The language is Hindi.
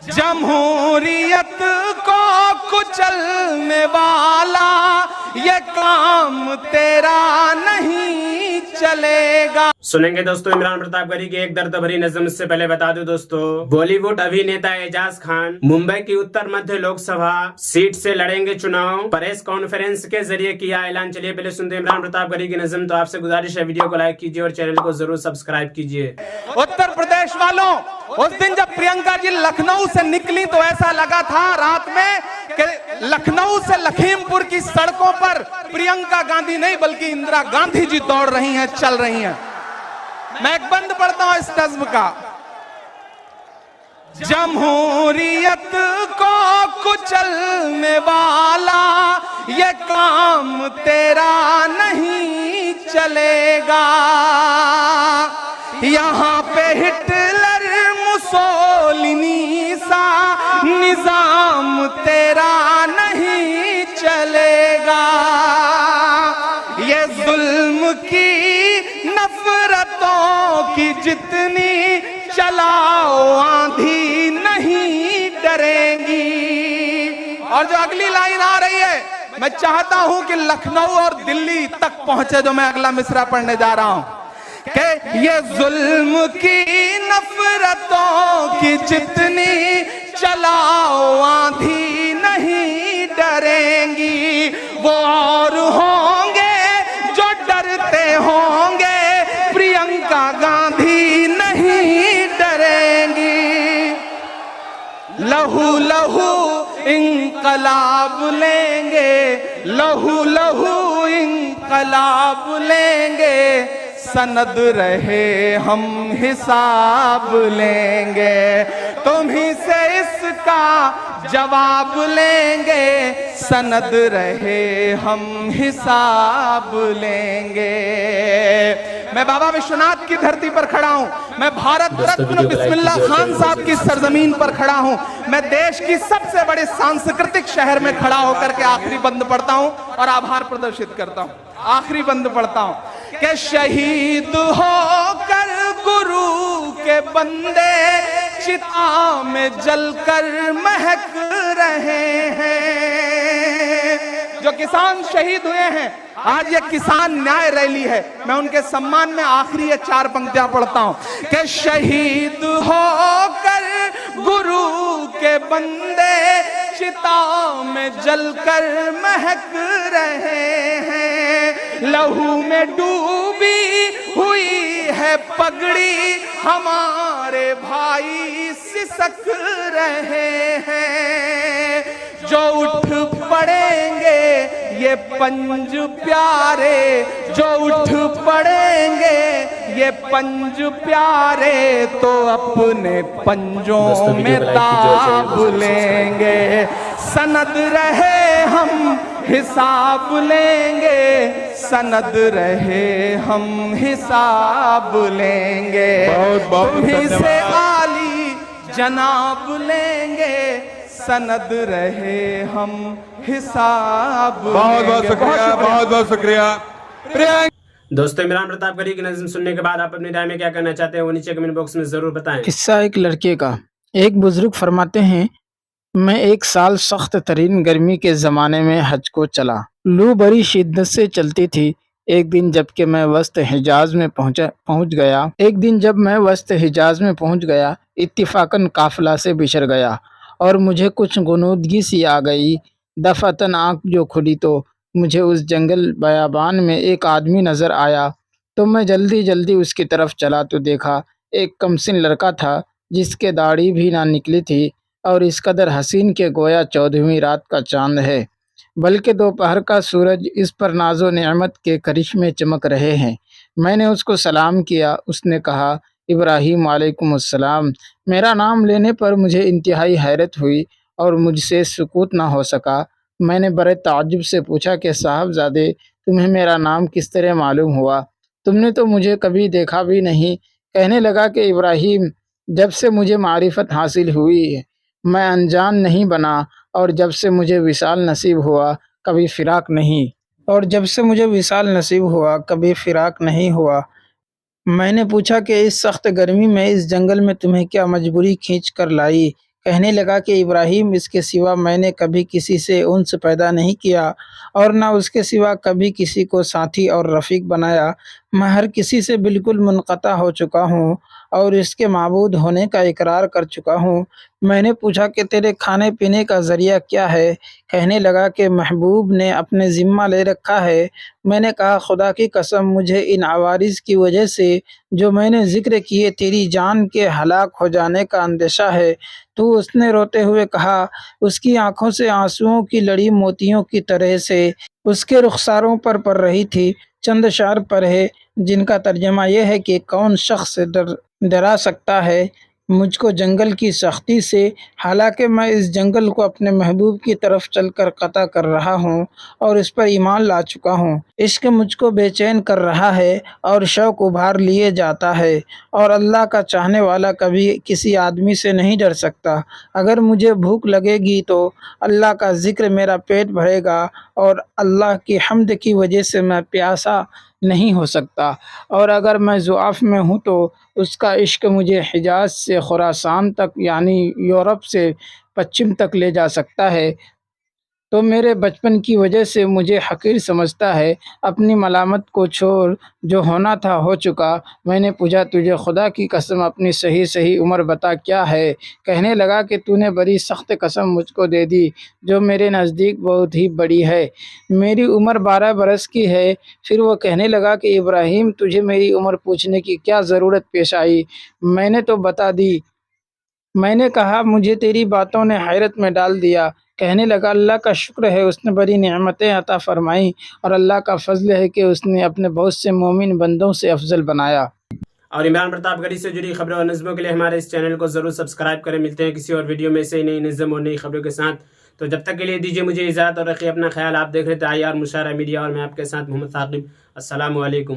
जमहूरियत को कुचलने वाला ये काम तेरा नहीं चलेगा। सुनेंगे दोस्तों इमरान प्रतापगढ़ी की एक दर्द भरी नज़म। इससे पहले बता दूं दोस्तों, बॉलीवुड अभिनेता एजाज खान मुंबई की उत्तर मध्य लोकसभा सीट से लड़ेंगे चुनाव। प्रेस कॉन्फ्रेंस के जरिए किया ऐलान। चलिए पहले सुनते हैं इमरान प्रतापगढ़ी की नज़म। तो आपसे गुजारिश है वीडियो को लाइक कीजिए और चैनल को जरूर सब्सक्राइब कीजिए। उत्तर प्रदेश वालों, उस दिन जब प्रियंका जी लखनऊ से निकली तो ऐसा लगा था रात में कि लखनऊ से लखीमपुर की सड़कों पर प्रियंका गांधी नहीं बल्कि इंदिरा गांधी जी दौड़ रही हैं, चल रही हैं। मैं एक बंद पढ़ता हूं इस नज्म का। जमहूरियत को कुचलने वाला ये काम तेरा नहीं चलेगा। यहाँ पे हिटलर मुसोलिनी सा निजाम तेरा नहीं चलेगा। ये जुल्म की नफरतों की जितनी चलाओ आंधी नहीं डरेंगी। और जो अगली लाइन आ रही है, मैं चाहता हूं कि लखनऊ और दिल्ली तक पहुंचे जो मैं अगला मिसरा पढ़ने जा रहा हूं कि ये जुल्म की नफरतों की जितनी चलाओ आंधी नहीं डरेंगी। वो और होंगे जो डरते होंगे, प्रियंका गांधी नहीं डरेंगी। लहू लहू इंकलाब लेंगे, लहू लहू इंकलाब लेंगे, सनद रहे हम हिसाब लेंगे। तुम्हीं से इसका जवाब लेंगे, सनद रहे हम हिसाब लेंगे। मैं बाबा विश्वनाथ की धरती पर खड़ा हूं, मैं भारत रत्न बिस्मिल्लाह खान साहब की सरजमीन पर खड़ा हूं, मैं देश की सबसे बड़े सांस्कृतिक शहर में खड़ा होकर के आखिरी बंद पढ़ता हूं और आभार प्रदर्शित करता हूं। आखिरी बंद पढ़ता हूं कि शहीद होकर गुरु के बंदे चिता में जलकर महक रहे हैं। जो किसान शहीद हुए हैं, आज ये किसान न्याय रैली है, मैं उनके सम्मान में आखिरी ये 4 पंक्तियां पढ़ता हूं कि शहीद होकर गुरु के बंदे चिता में जलकर महक रहे हैं। लहू में डूबी हुई है पगड़ी, हमारे भाई सिसक रहे हैं। जो उठ पड़ेंगे ये पंज प्यारे, जो उठ पड़ेंगे ये पंज प्यारे, तो अपने पंजों में दाब लेंगे। सनद रहे हम हिसाब लेंगे, सनद रहे हम हिसाब लेंगे। तुम्हीं से आली जनाब लेंगे, सनद रहे हम हिसाब। बहुत बहुत शुक्रिया, बहुत बहुत शुक्रिया। दोस्तों इमरान प्रतापगढ़ी की नज़म सुनने के बाद आप अपनी राय में क्या कहना चाहते हैं वो नीचे कमेंट बॉक्स में जरूर बताएं। किस्सा एक लड़के का। एक बुजुर्ग फरमाते हैं, मैं 1 साल सख्त तरीन गर्मी के ज़माने में हज को चला। लू बड़ी शिद्दत से चलती थी। एक दिन जबकि मैं वस्त हिजाज में पहुंच गया, इत्तिफाकन काफिला से बिछड़ गया और मुझे कुछ गुनूदगी सी आ गई। दफअतन आँख जो खुली तो मुझे उस जंगल बयाबान में एक आदमी नज़र आया, तो मैं जल्दी जल्दी उसकी तरफ चला तो देखा एक कमसिन लड़का था जिसके दाढ़ी भी ना निकली थी और इस कदर हसीन के गोया 14वीं रात का चांद है, बल्कि दोपहर का सूरज इस पर नाजो नेमत के करिश्मे चमक रहे हैं। मैंने उसको सलाम किया। उसने कहा, इब्राहिम वालेकुम अस्सलाम। मेरा नाम लेने पर मुझे इंतहाई हैरत हुई और मुझसे सुकूत ना हो सका। मैंने बड़े ताज्जुब से पूछा कि साहबजादे, तुम्हें मेरा नाम किस तरह मालूम हुआ? तुमने तो मुझे कभी देखा भी नहीं। कहने लगा कि इब्राहिम, जब से मुझे मारिफत हासिल हुई है मैं अनजान नहीं बना, और जब से मुझे विसाल नसीब हुआ कभी फ़िराक नहीं हुआ। मैंने पूछा कि इस सख्त गर्मी में इस जंगल में तुम्हें क्या मजबूरी खींच कर लाई? कहने लगा कि इब्राहिम, इसके सिवा मैंने कभी किसी से उन्स पैदा नहीं किया और न उसके सिवा कभी किसी को साथी और रफ़ीक बनाया। मैं हर किसी से बिल्कुल मुनक़ता हो चुका हूँ और इसके माबूद होने का इकरार कर चुका हूँ। मैंने पूछा कि तेरे खाने पीने का ज़रिया क्या है? कहने लगा कि महबूब ने अपने ज़िम्मा ले रखा है। मैंने कहा, खुदा की कसम, मुझे इन अवारिज़ की वजह से जो मैंने ज़िक्र किए तेरी जान के हलाक हो जाने का अंदेशा है। तो उसने रोते हुए कहा, उसकी आँखों से आंसुओं की लड़ी मोतियों की तरह से उसके रुखसारों पर पड़ रही थी। चंद शार पढ़े जिनका तर्जमा यह है कि कौन शख्स डरा सकता है मुझको जंगल की सख्ती से, हालांकि मैं इस जंगल को अपने महबूब की तरफ चलकर कता कर रहा हूँ और इस पर ईमान ला चुका हूँ। इश्क मुझको बेचैन कर रहा है और शौक़ उभार लिए जाता है और अल्लाह का चाहने वाला कभी किसी आदमी से नहीं डर सकता। अगर मुझे भूख लगेगी तो अल्लाह का ज़िक्र मेरा पेट भरेगा और अल्लाह की हम्द की वजह से मैं प्यासा नहीं हो सकता, और अगर मैं ज़ुआफ़ में हूँ तो उसका इश्क मुझे हिजाज़ से खुरासान तक यानी यूरोप से पश्चिम तक ले जा सकता है। तो मेरे बचपन की वजह से मुझे हक़ीर समझता है। अपनी मलामत को छोड़, जो होना था हो चुका। मैंने पूछा, तुझे खुदा की कसम अपनी सही उम्र बता क्या है? कहने लगा कि तूने बड़ी सख्त कसम मुझको दे दी जो मेरे नज़दीक बहुत ही बड़ी है। मेरी उम्र 12 बरस की है। फिर वो कहने लगा कि इब्राहिम, तुझे मेरी उम्र पूछने की क्या ज़रूरत पेश आई? मैंने तो बता दी। मैंने कहा, मुझे तेरी बातों ने हैरत में डाल दिया। कहने लगा, अल्लाह का शुक्र है, उसने बड़ी नेमतें अता फ़रमाई और अल्लाह का फ़ज़ल है कि उसने अपने बहुत से मोमिन बंदों से अफजल बनाया। और इमरान प्रतापगढ़ी से जुड़ी खबरों और नज़्मों के लिए हमारे इस चैनल को ज़रूर सब्सक्राइब करें। मिलते हैं किसी और वीडियो में से नई नज़्म और नई खबरों के साथ। तो जब तक के लिए दीजिए मुझे इजाज़त और रखिए अपना ख्याल। आप देख रहे थे IR मुशायरा मीडिया और मैं आपके साथ मोहम्मद साकिब। अस्सलामु अलैकुम।